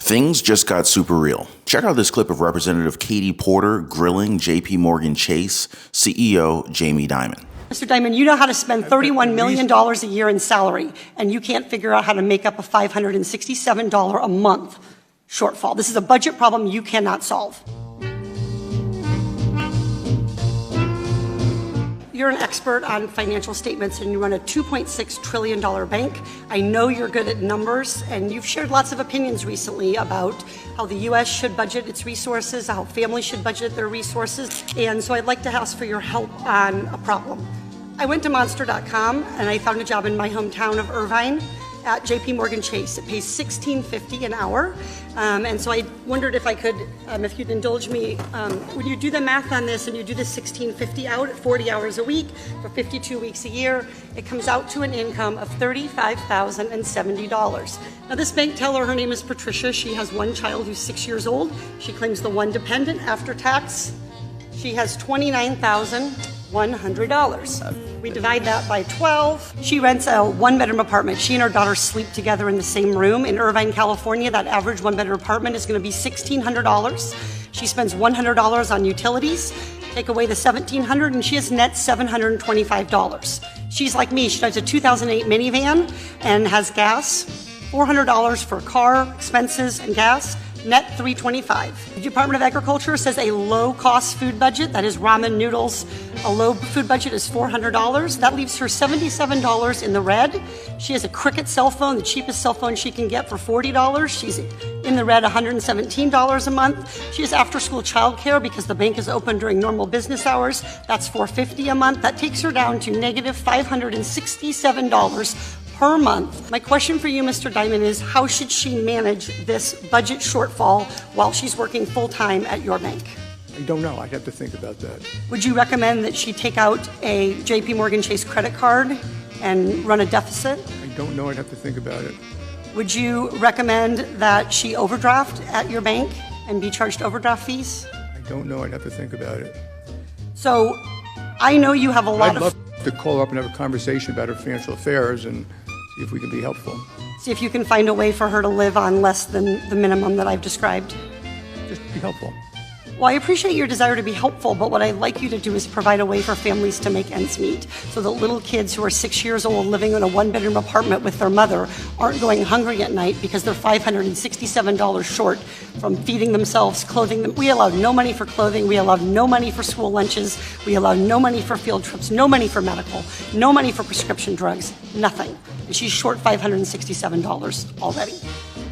Things just got super real. Check out this clip of Representative Katie Porter grilling JP Morgan Chase CEO Jamie Dimon. Mr. Dimon, you know how to spend $31 million a year in salary, and you can't figure out how to make up a $567 a month shortfall. This is a budget problem you cannot solve. You're an expert on financial statements and you run a $2.6 trillion bank. I know you're good at numbers, and you've shared lots of opinions recently about how the U.S. should budget its resources, how families should budget their resources. And so I'd like to ask for your help on a problem. I went to monster.com and I found a job in my hometown of Irvine at JP Morgan Chase. It pays $16.50 an hour. And so I wondered if I could, if you'd indulge me, when you do the math on this and you do the $16.50 out at 40 hours a week for 52 weeks a year, it comes out to an income of $35,070. Now this bank teller, her name is Patricia. She has one child who's 6 years old. She claims the one dependent after tax. She has $29,100. We divide that by 12. She rents a one-bedroom apartment. She and her daughter sleep together in the same room. In Irvine, California, that average one-bedroom apartment is going to be $1,600. She spends $100 on utilities. Take away the $1,700 and she has net $725. She's like me. She drives a 2008 minivan and has gas. $400 for car expenses and gas. Net $325. The Department of Agriculture says a low-cost food budget, that is ramen noodles, a low food budget is $400. That leaves her $77 in the red. She has a Cricket cell phone, the cheapest cell phone she can get for $40. She's in the red $117 a month. She has after-school childcare because the bank is open during normal business hours. That's $450 a month. That takes her down to negative $567 per month. My question for you, Mr. Dimon, is how should she manage this budget shortfall while she's working full-time at your bank? I don't know. I'd have to think about that. Would you recommend that she take out a JP Morgan Chase credit card and run a deficit? I don't know. I'd have to think about it. Would you recommend that she overdraft at your bank and be charged overdraft fees? I don't know. I'd have to think about it. So I know you have a lot I'd love to call up and have a conversation about her financial affairs and see if we can be helpful. See if you can find a way for her to live on less than the minimum that I've described. Just be helpful. Well, I appreciate your desire to be helpful, but what I'd like you to do is provide a way for families to make ends meet so that little kids who are 6 years old living in a one-bedroom apartment with their mother aren't going hungry at night because they're $567 short from feeding themselves, clothing them. We allow no money for clothing. We allow no money for school lunches. We allow no money for field trips, no money for medical, no money for prescription drugs, nothing. And she's short $567 already.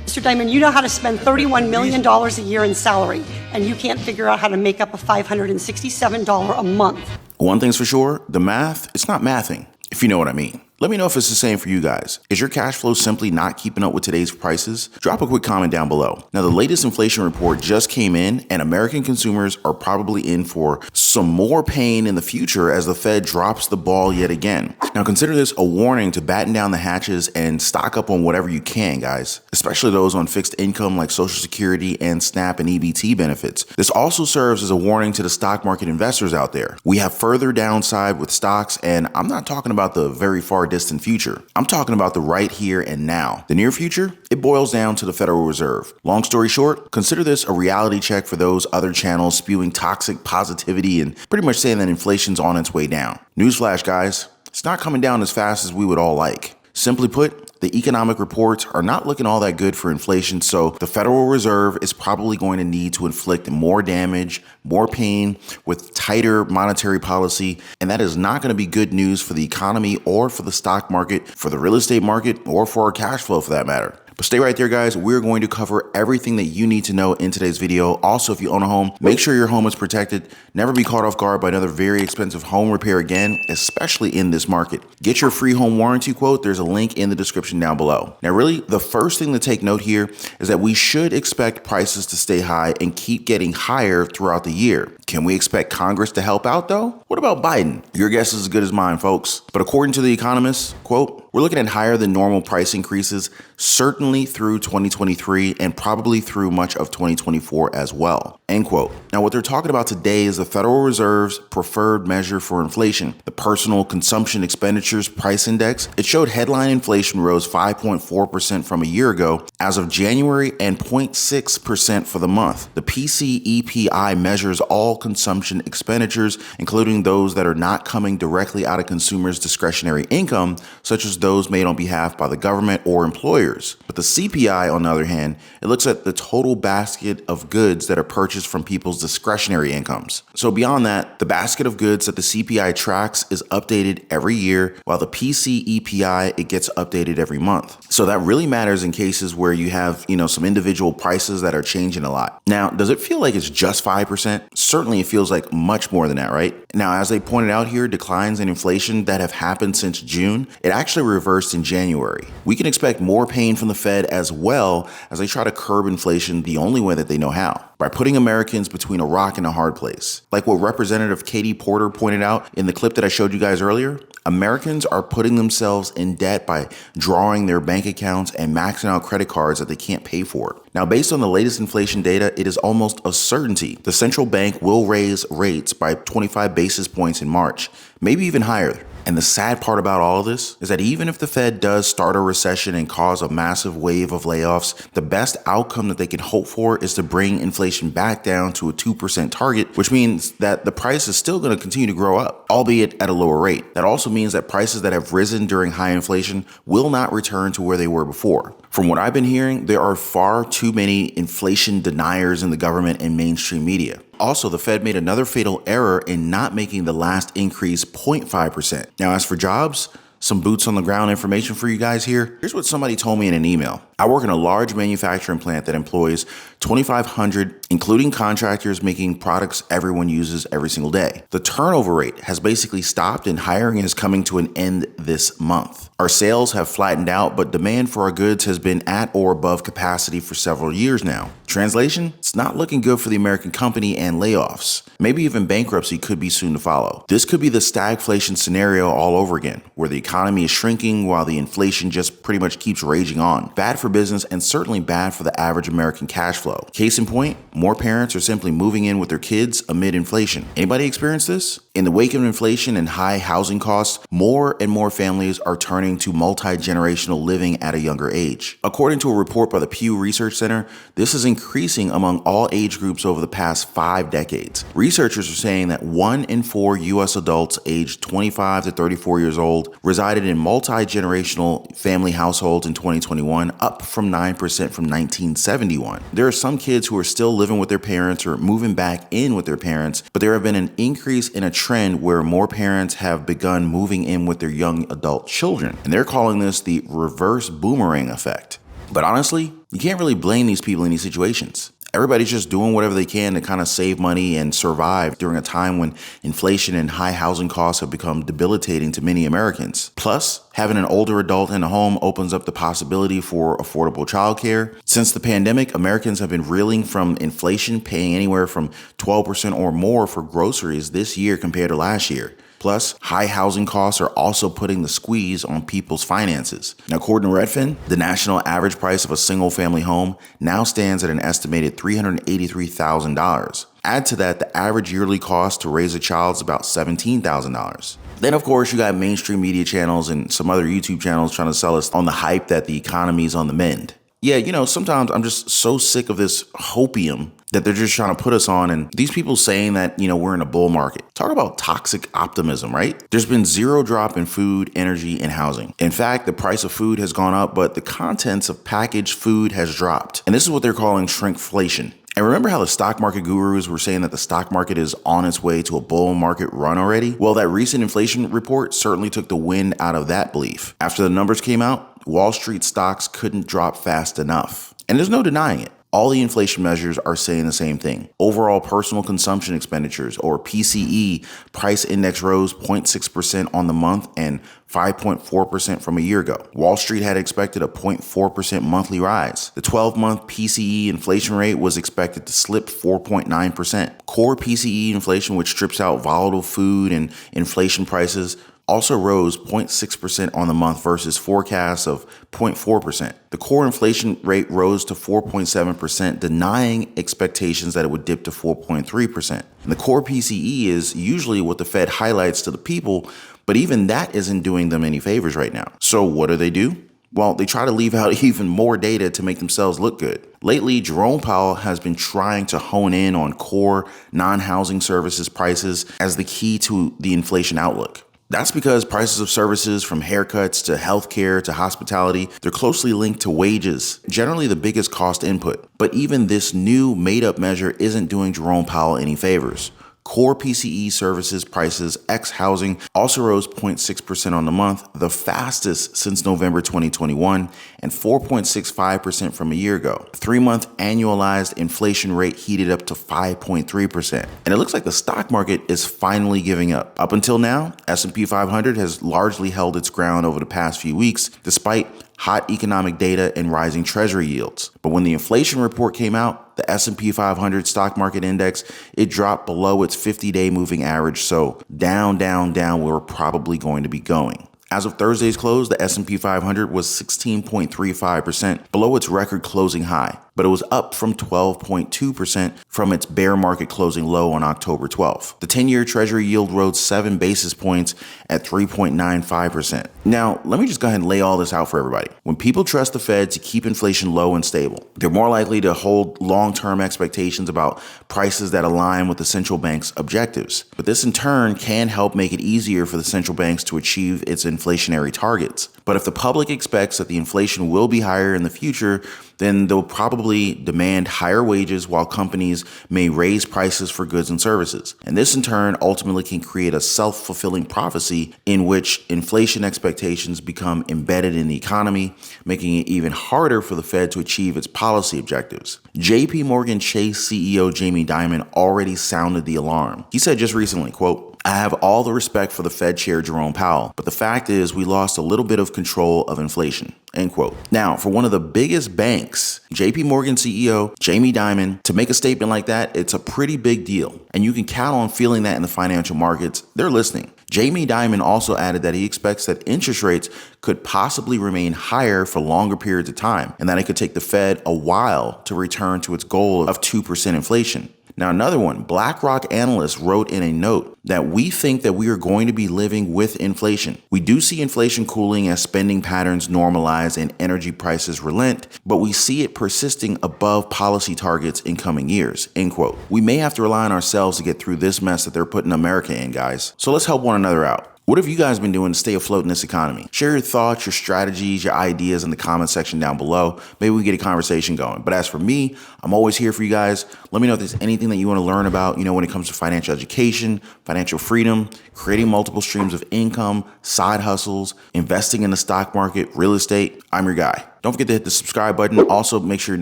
Mr. Dimon, you know how to spend $31 million a year in salary, and you can't figure out how to make up a $567 a month. One thing's for sure, the math, it's not mathing, if you know what I mean. Let me know if it's the same for you guys. Is your cash flow simply not keeping up with today's prices? Drop a quick comment down below. Now, the latest inflation report just came in, and American consumers are probably in for some more pain in the future as the Fed drops the ball yet again. Now, consider this a warning to batten down the hatches and stock up on whatever you can, guys, especially those on fixed income like Social Security and SNAP and EBT benefits. This also serves as a warning to the stock market investors out there. We have further downside with stocks, and I'm not talking about the very far distant future. I'm talking about the right here and now. The near future, it boils down to the Federal Reserve. Long story short, consider this a reality check for those other channels spewing toxic positivity and pretty much saying that inflation's on its way down. Newsflash, guys, it's not coming down as fast as we would all like. Simply put, the economic reports are not looking all that good for inflation, so the Federal Reserve is probably going to need to inflict more damage, more pain with tighter monetary policy, and that is not going to be good news for the economy or for the stock market, for the real estate market, or for our cash flow for that matter. But stay right there, guys. We're going to cover everything that you need to know in today's video. Also, if you own a home, make sure your home is protected. Never be caught off guard by another very expensive home repair again, especially in this market. Get your free home warranty quote. There's a link in the description down below. Now, really, the first thing to take note here is that we should expect prices to stay high and keep getting higher throughout the year. Can we expect Congress to help out though? What about Biden? Your guess is as good as mine, folks. But according to The Economist, quote, we're looking at higher than normal price increases, certainly through 2023 and probably through much of 2024 as well, end quote. Now, what they're talking about today is the Federal Reserve's preferred measure for inflation, the Personal Consumption Expenditures Price Index. It showed headline inflation rose 5.4% from a year ago as of January and 0.6% for the month. The PCEPI measures all consumption expenditures, including those that are not coming directly out of consumers' discretionary income, such as those made on behalf by the government or employers. But the CPI, on the other hand, it looks at the total basket of goods that are purchased from people's discretionary incomes. So beyond that, the basket of goods that the CPI tracks is updated every year, while the PCEPI, it gets updated every month. So that really matters in cases where you have, some individual prices that are changing a lot. Now, does it feel like it's just 5%? Certainly it feels like much more than that, right? Now, as they pointed out here, declines in inflation that have happened since June, it actually reversed in January. We can expect more pain from the Fed as well as they try to curb inflation the only way that they know how, by putting Americans between a rock and a hard place. Like what Representative Katie Porter pointed out in the clip that I showed you guys earlier, Americans are putting themselves in debt by drawing their bank accounts and maxing out credit cards that they can't pay for. Now, based on the latest inflation data, it is almost a certainty the central bank will raise rates by 25 basis points in March, maybe even higher. And the sad part about all of this is that even if the Fed does start a recession and cause a massive wave of layoffs, the best outcome that they can hope for is to bring inflation back down to a 2% target, which means that the price is still going to continue to grow up, albeit at a lower rate. That also means that prices that have risen during high inflation will not return to where they were before. From what I've been hearing, there are far too many inflation deniers in the government and mainstream media. Also, the Fed made another fatal error in not making the last increase 0.5%. Now, as for jobs, some boots on the ground information for you guys here. Here's what somebody told me in an email. I work in a large manufacturing plant that employs 2,500, including contractors making products everyone uses every single day. The turnover rate has basically stopped and hiring is coming to an end this month. Our sales have flattened out, but demand for our goods has been at or above capacity for several years now. Translation? It's not looking good for the American company and layoffs. Maybe even bankruptcy could be soon to follow. This could be the stagflation scenario all over again, where the economy is shrinking while the inflation just pretty much keeps raging on. Bad for business and certainly bad for the average American cash flow. Case in point, more parents are simply moving in with their kids amid inflation. Anybody experience this? In the wake of inflation and high housing costs, more and more families are turning to multi-generational living at a younger age. According to a report by the Pew Research Center, this is increasing among all age groups over the past 5 decades. Researchers are saying that 1 in 4 U.S. adults aged 25 to 34 years old resided in multi-generational family households in 2021, up from 9% from 1971. There are some kids who are still living with their parents or moving back in with their parents, but there have been an increase in a trend where more parents have begun moving in with their young adult children. And they're calling this the reverse boomerang effect. But honestly, you can't really blame these people in these situations. Everybody's just doing whatever they can to kind of save money and survive during a time when inflation and high housing costs have become debilitating to many Americans. Plus, having an older adult in a home opens up the possibility for affordable childcare. Since the pandemic, Americans have been reeling from inflation, paying anywhere from 12% or more for groceries this year compared to last year. Plus, high housing costs are also putting the squeeze on people's finances. Now, according to Redfin, the national average price of a single-family home now stands at an estimated $383,000. Add to that the average yearly cost to raise a child is about $17,000. Then, of course, you got mainstream media channels and some other YouTube channels trying to sell us on the hype that the economy is on the mend. Yeah, sometimes I'm just so sick of this hopium that they're just trying to put us on. And these people saying that, we're in a bull market. Talk about toxic optimism, right? There's been zero drop in food, energy, and housing. In fact, the price of food has gone up, but the contents of packaged food has dropped. And this is what they're calling shrinkflation. And remember how the stock market gurus were saying that the stock market is on its way to a bull market run already? Well, that recent inflation report certainly took the wind out of that belief. After the numbers came out, Wall Street stocks couldn't drop fast enough. And there's no denying it. All the inflation measures are saying the same thing. Overall personal consumption expenditures, or PCE, price index rose 0.6% on the month and 5.4% from a year ago. Wall Street had expected a 0.4% monthly rise. The 12-month PCE inflation rate was expected to slip 4.9%. Core PCE inflation, which strips out volatile food and inflation prices, also rose 0.6% on the month versus forecasts of 0.4%. The core inflation rate rose to 4.7%, denying expectations that it would dip to 4.3%. And the core PCE is usually what the Fed highlights to the people, but even that isn't doing them any favors right now. So what do? Well, they try to leave out even more data to make themselves look good. Lately, Jerome Powell has been trying to hone in on core non-housing services prices as the key to the inflation outlook. That's because prices of services from haircuts to healthcare to hospitality, they're closely linked to wages, generally the biggest cost input. But even this new made-up measure isn't doing Jerome Powell any favors. Core PCE services prices ex housing also rose 0.6% on the month, the fastest since November 2021, and 4.65% from a year ago. The 3-month annualized inflation rate heated up to 5.3%. And it looks like the stock market is finally giving up. Up until now, S&P 500 has largely held its ground over the past few weeks, despite hot economic data and rising treasury yields. But when the inflation report came out, the S&P 500 stock market index, it dropped below its 50-day moving average. So down, where we're probably going to be going. As of Thursday's close, the S&P 500 was 16.35% below its record closing high, but it was up from 12.2% from its bear market closing low on October 12th. The 10-year Treasury yield rose 7 basis points at 3.95%. Now, let me just go ahead and lay all this out for everybody. When people trust the Fed to keep inflation low and stable, they're more likely to hold long-term expectations about prices that align with the central bank's objectives. But this in turn can help make it easier for the central banks to achieve its inflationary targets. But if the public expects that the inflation will be higher in the future, then they'll probably demand higher wages while companies may raise prices for goods and services. And this in turn ultimately can create a self-fulfilling prophecy in which inflation expectations become embedded in the economy, making it even harder for the Fed to achieve its policy objectives. JP Morgan Chase CEO Jamie Dimon already sounded the alarm. He said just recently, quote, "I have all the respect for the Fed Chair Jerome Powell, but the fact is we lost a little bit of control of inflation." End quote. Now, for one of the biggest banks, JP Morgan CEO Jamie Dimon, to make a statement like that, it's a pretty big deal. And you can count on feeling that in the financial markets. They're listening. Jamie Dimon also added that he expects that interest rates could possibly remain higher for longer periods of time, and that it could take the Fed a while to return to its goal of 2% inflation. Now, another one, BlackRock analysts wrote in a note that we think that we are going to be living with inflation. We do see inflation cooling as spending patterns normalize and energy prices relent, but we see it persisting above policy targets in coming years, end quote. We may have to rely on ourselves to get through this mess that they're putting America in, guys. So let's help one another out. What have you guys been doing to stay afloat in this economy? Share your thoughts, your strategies, your ideas in the comment section down below. Maybe we can get a conversation going. But as for me, I'm always here for you guys. Let me know if there's anything that you want to learn about, when it comes to financial education, financial freedom, creating multiple streams of income, side hustles, investing in the stock market, real estate. I'm your guy. Don't forget to hit the subscribe button. Also, make sure your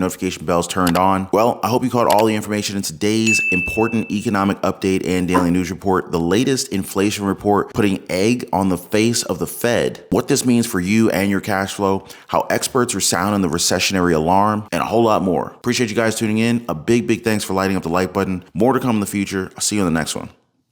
notification bell's turned on. Well, I hope you caught all the information in today's important economic update and daily news report. The latest inflation report putting egg on the face of the Fed. What this means for you and your cash flow. How experts are sounding the recessionary alarm. And a whole lot more. Appreciate you guys tuning in. A big thanks for lighting up the like button. More to come in the future. I'll see you in the next one.